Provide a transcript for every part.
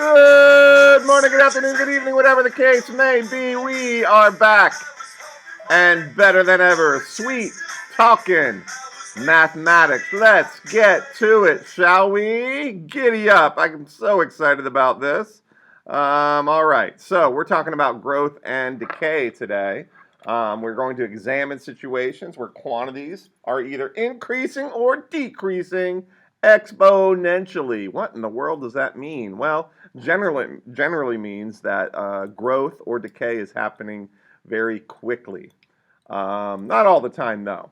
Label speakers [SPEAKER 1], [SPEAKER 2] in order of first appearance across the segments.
[SPEAKER 1] Good morning, good afternoon, good evening, whatever the case may be. We are back and better than ever. Sweet talking mathematics. Let's get to it, shall we? Giddy up. I'm so excited about this. All right, so we're talking about growth and decay today. We're going to examine situations where quantities are either increasing or decreasing exponentially. What in the world does that mean? Well, generally means that growth or decay is happening very quickly. Not all the time, though.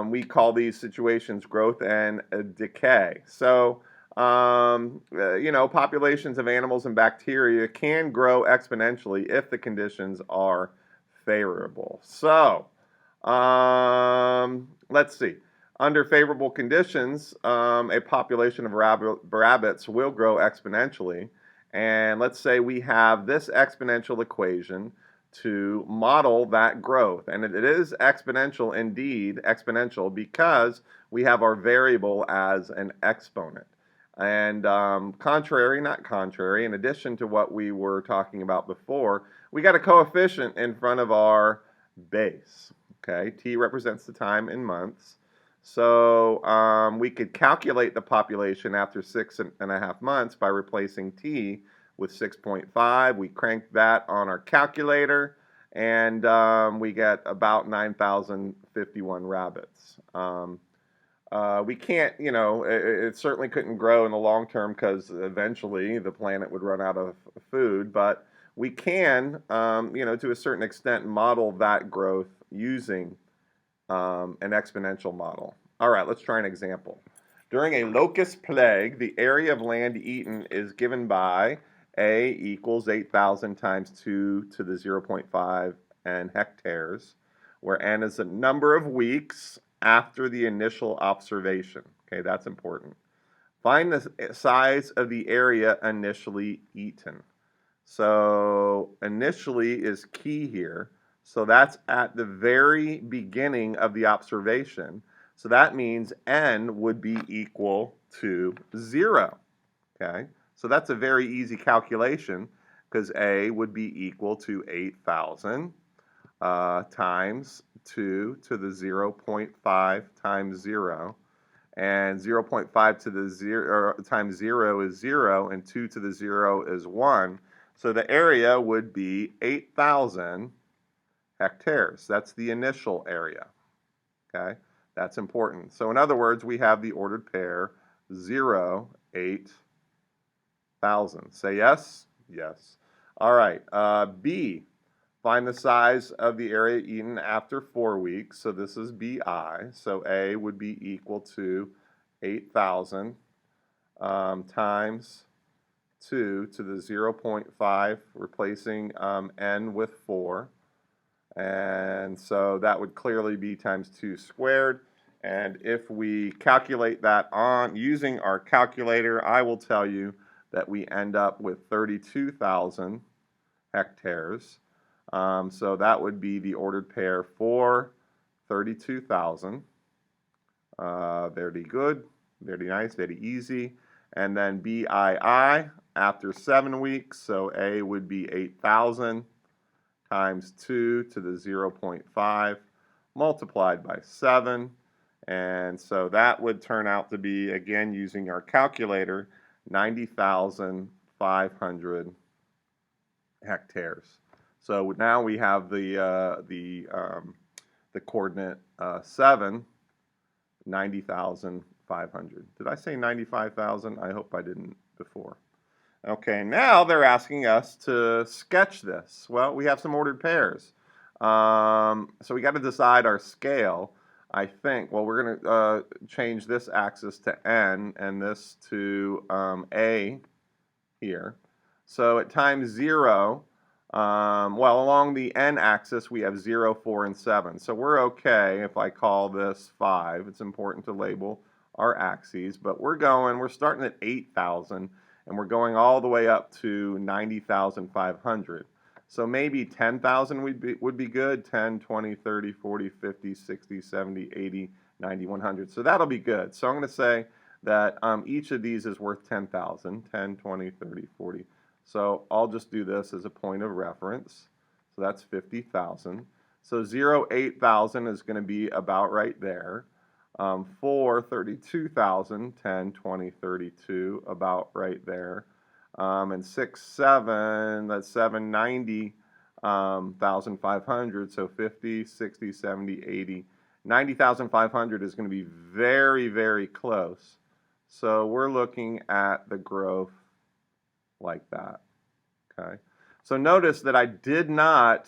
[SPEAKER 1] We call these situations growth and decay. So, populations of animals and bacteria can grow exponentially if the conditions are favorable. So, let's see. Under favorable conditions, a population of rabbits will grow exponentially. And let's say we have this exponential equation to model that growth. And it is exponential indeed, exponential, because we have our variable as an exponent. And not contrary, in addition to what we were talking about before, we got a coefficient in front of our base. Okay, t represents the time in months. So we could calculate the population after 6.5 months by replacing t with 6.5. We crank that on our calculator, and we get about 9,051 rabbits. We can't, it certainly couldn't grow in the long term because eventually the planet would run out of food, but we can, to a certain extent, model that growth using an exponential model. All right, let's try an example. During a locust plague, the area of land eaten is given by A equals 8,000 times 2 to the 0.5 n hectares, where n is the number of weeks after the initial observation. Okay, that's important. Find the size of the area initially eaten. So initially is key here. So that's at the very beginning of the observation. So that means n would be equal to 0. Okay, so that's a very easy calculation because a would be equal to 8,000 times 2 to the 0.5 times 0. And 0.5 to the 0 times 0 is 0, and 2 to the 0 is 1. So the area would be 8,000 hectares. That's the initial area. Okay, that's important. So in other words, we have the ordered pair 0, 8,000. Say yes? Yes. All right. B, find the size of the area eaten after 4 weeks. So this is BI. So A would be equal to 8,000 times 2 to the 0.5, replacing n with 4. And so that would clearly be times 2 squared. And if we calculate that on using our calculator, I will tell you that we end up with 32,000 hectares. So that would be the ordered pair for 32,000. Very good, very nice, very easy. And then BII after 7 weeks, so A would be 8,000 times 2 to the 0.5 multiplied by 7. And so that would turn out to be, again, using our calculator, 90,500 hectares. So now we have the coordinate 7, 90,500. Did I say 95,000? I hope I didn't before. Okay, now they're asking us to sketch this. Well, we have some ordered pairs. So we got to decide our scale, I think. Well, we're going to change this axis to n and this to a here. So at times 0, along the n-axis we have 0, 4, and 7. So we're okay if I call this 5. It's important to label our axes, but we're starting at 8,000, and we're going all the way up to 90,500. So maybe 10,000 would be good, 10, 20, 30, 40, 50, 60, 70, 80, 90, 100. So that'll be good. So I'm going to say that each of these is worth 10,000, 10, 20, 30, 40. So I'll just do this as a point of reference. So that's 50,000. So 0, 8,000 is going to be about right there. 4, 32,000, 10, 20, 32, about right there. And 6, 7, that's 7, 90,500, so 50, 60, 70, 80. 90,500 is going to be very, very close. So we're looking at the growth like that. Okay. So notice that I did not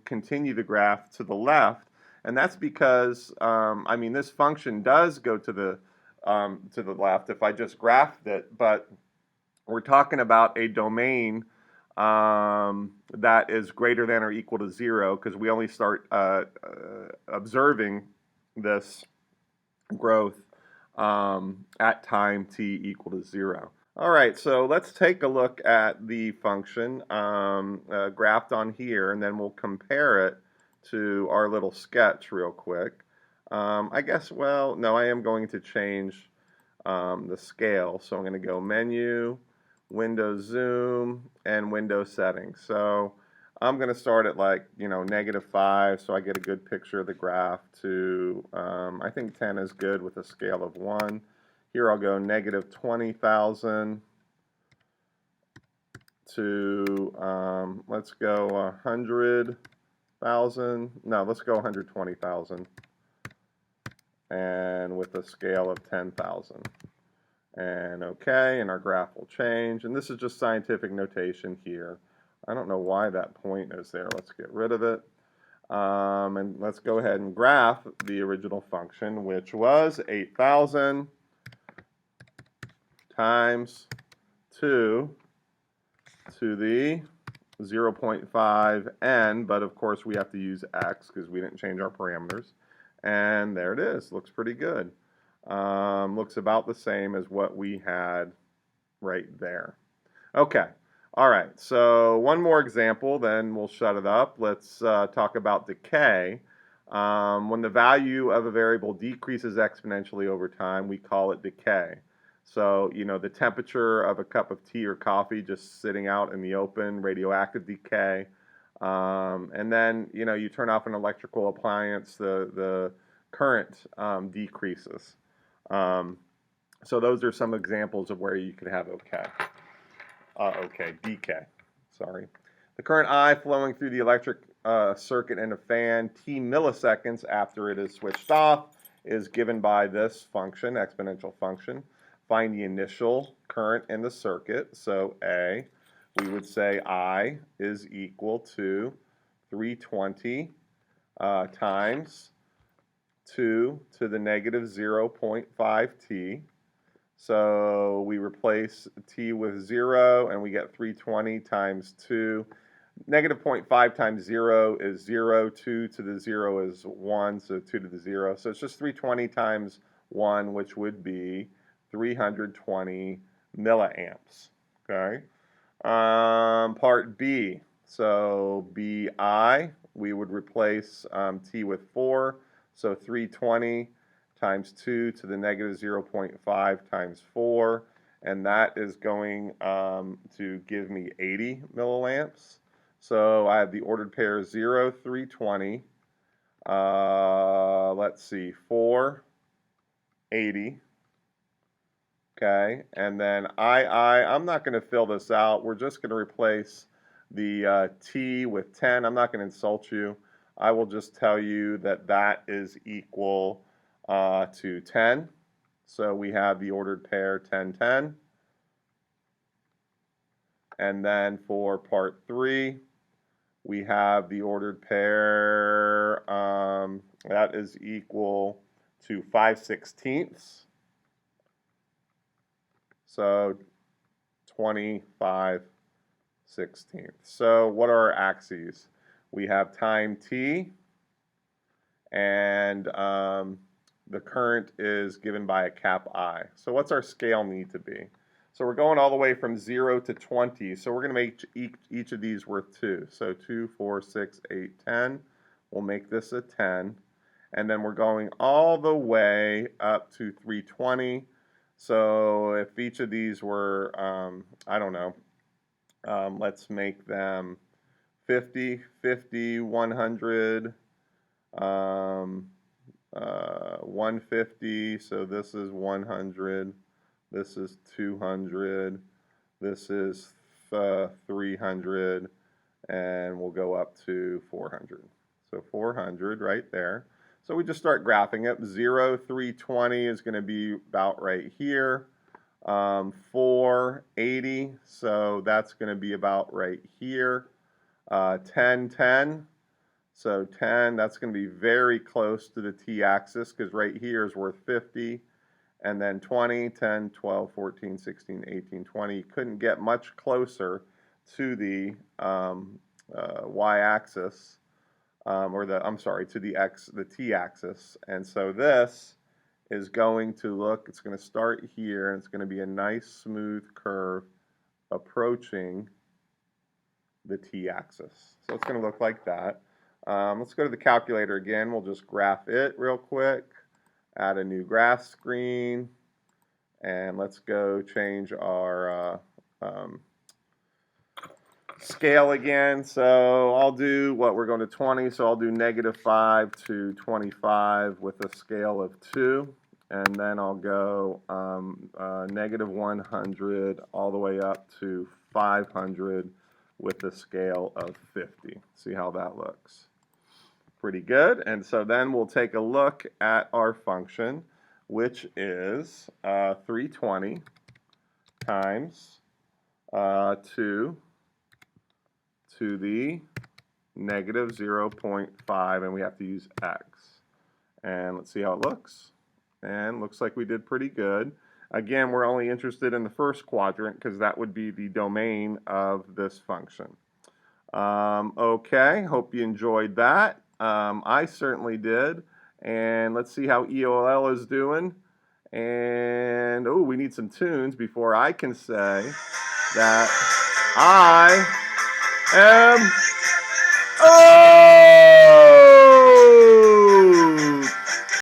[SPEAKER 1] continue the graph to the left, and that's because I mean this function does go to the left if I just graphed it, but we're talking about a domain that is greater than or equal to 0 because we only start observing this growth at time t equal to 0. All right, so let's take a look at the function graphed on here, and then we'll compare it to our little sketch real quick. I guess, well, no, I am going to change the scale. So I'm going to go Menu, Window Zoom, and Window Settings. So I'm going to start at like, -5, so I get a good picture of the graph to, I think 10 is good with a scale of 1. Here I'll go -20,000 to, let's go 100,000. No, let's go 120,000. And with a scale of 10,000. And okay, and our graph will change. And this is just scientific notation here. I don't know why that point is there. Let's get rid of it. And let's go ahead and graph the original function, which was 8,000 times 2 to the 0.5 n, but of course we have to use x because we didn't change our parameters. And there it is. Looks pretty good. Looks about the same as what we had right there. Okay. All right. So one more example, then we'll shut it up. Let's talk about decay. When the value of a variable decreases exponentially over time, we call it decay. So, the temperature of a cup of tea or coffee just sitting out in the open, radioactive decay. And then, you turn off an electrical appliance, the current decreases. So those are some examples of where you could have decay. Sorry. The current I flowing through the electric circuit in a fan t milliseconds after it is switched off is given by this function, exponential function. Find the initial current in the circuit. So A, we would say I is equal to 320 times 2 to the negative 0.5 t. So we replace t with 0, and we get 320 times 2. Negative 0.5 times 0 is 0. 2 to the 0 is 1, so 2 to the 0. So it's just 320 times 1, which would be 320 milliamps. Okay. Part B. So BI, we would replace t with 4. So 320 times 2 to the negative 0.5 times 4. And that is going to give me 80 milliamps. So I have the ordered pair 0, 320. Let's see, 4, 80. Okay, and then I'm not going to fill this out. We're just going to replace the t with 10. I'm not going to insult you. I will just tell you that that is equal to 10. So we have the ordered pair 10, 10. And then for part 3, we have the ordered pair that is equal to 5/16. So 25/16. So what are our axes? We have time t, and the current is given by a cap I. So what's our scale need to be? So we're going all the way from 0 to 20. So we're going to make each of these worth 2. So 2, 4, 6, 8, 10. We'll make this a 10. And then we're going all the way up to 320. So if each of these were, I don't know, let's make them 50, 50, 100, 150, so this is 100, this is 200, this is 300, and we'll go up to 400. So 400 right there. So we just start graphing it. 0, 320 is going to be about right here. 480, so that's going to be about right here. 10, 10. So 10, that's going to be very close to the t-axis because right here is worth 50. And then 20, 10, 12, 14, 16, 18, 20. Couldn't get much closer to the y-axis, to the t-axis. And so this is going to look, it's going to start here, and it's going to be a nice smooth curve approaching the t-axis. So it's going to look like that. Let's go to the calculator again. We'll just graph it real quick. Add a new graph screen. And let's go change our scale again. So I'll do we're going to 20. So I'll do -5 to 25 with a scale of 2. And then I'll go -100 all the way up to 500 with a scale of 50. See how that looks? Pretty good. And so then we'll take a look at our function, which is 320 times 2 to the -0.5, and we have to use x. And let's see how it looks. And looks like we did pretty good. Again, we're only interested in the first quadrant because that would be the domain of this function. Okay, hope you enjoyed that. I certainly did. And let's see how EOL is doing. And, oh, we need some tunes before I can say that I am... Oh!